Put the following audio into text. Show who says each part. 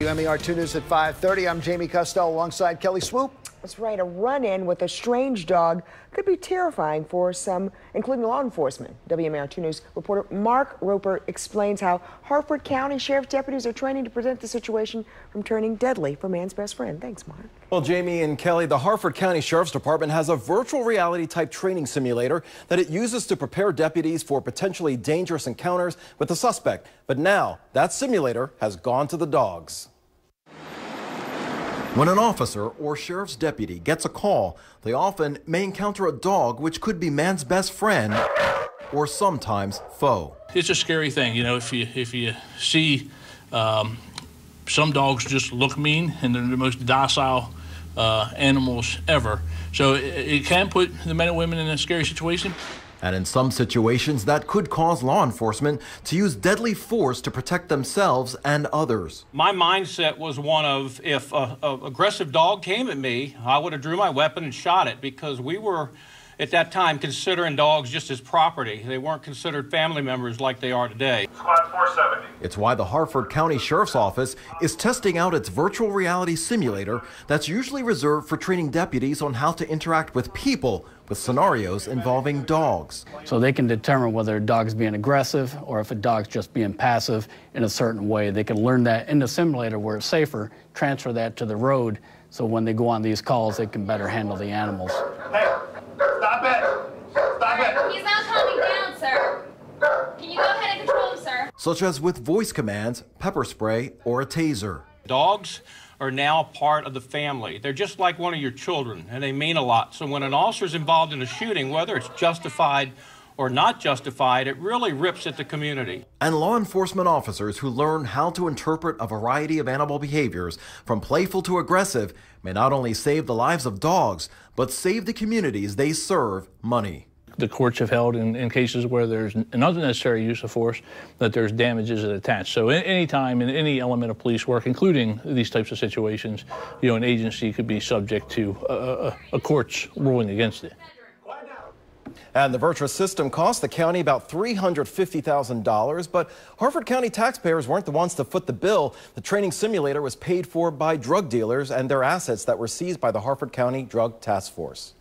Speaker 1: MER2 News at 5:30. I'm Jamie Costello alongside Kelly Swoop.
Speaker 2: That's right. A run-in with a strange dog could be terrifying for some, including law enforcement. WMAR2 News reporter Mark Roper explains how Harford County Sheriff's deputies are training to prevent the situation from turning deadly for man's best friend. Thanks, Mark.
Speaker 3: Well, Jamie and Kelly, the Harford County Sheriff's Department has a virtual reality type training simulator that it uses to prepare deputies for potentially dangerous encounters with the suspect. But now that simulator has gone to the dogs. When an officer or sheriff's deputy gets a call, they often may encounter a dog which could be man's best friend or sometimes foe.
Speaker 4: It's a scary thing, you know, if you see some dogs just look mean and they're the most docile animals ever. So it can put the men and women in a scary situation.
Speaker 3: And in some situations, that could cause law enforcement to use deadly force to protect themselves and others.
Speaker 5: My mindset was one of, if an aggressive dog came at me, I would have drew my weapon and shot it, because we were, at that time, considering dogs just as property. They weren't considered family members like they are today.
Speaker 6: Squad 470.
Speaker 3: It's why the Harford County Sheriff's Office is testing out its virtual reality simulator that's usually reserved for training deputies on how to interact with people with scenarios involving dogs.
Speaker 7: So they can determine whether a dog's being aggressive or if a dog's just being passive in a certain way. They can learn that in the simulator where it's safer, transfer that to the road, so when they go on these calls, they can better handle the animals.
Speaker 6: Hey, stop it! Stop it!
Speaker 8: He's not calming down, sir. Can you go ahead and control him, sir?
Speaker 3: Such as with voice commands, pepper spray, or a taser.
Speaker 5: Dogs are now part of the family. They're just like one of your children, and they mean a lot. So when an officer's involved in a shooting, whether it's justified or not justified, it really rips at the community.
Speaker 3: And law enforcement officers who learn how to interpret a variety of animal behaviors, from playful to aggressive, may not only save the lives of dogs, but save the communities they serve money.
Speaker 4: The courts have held in cases where there's an unnecessary use of force that there's damages attached. So any time in any element of police work, including these types of situations, you know, an agency could be subject to a court's ruling against it.
Speaker 3: And the virtual system cost the county about $350,000, but Harford County taxpayers weren't the ones to foot the bill. The training simulator was paid for by drug dealers and their assets that were seized by the Harford County Drug Task Force.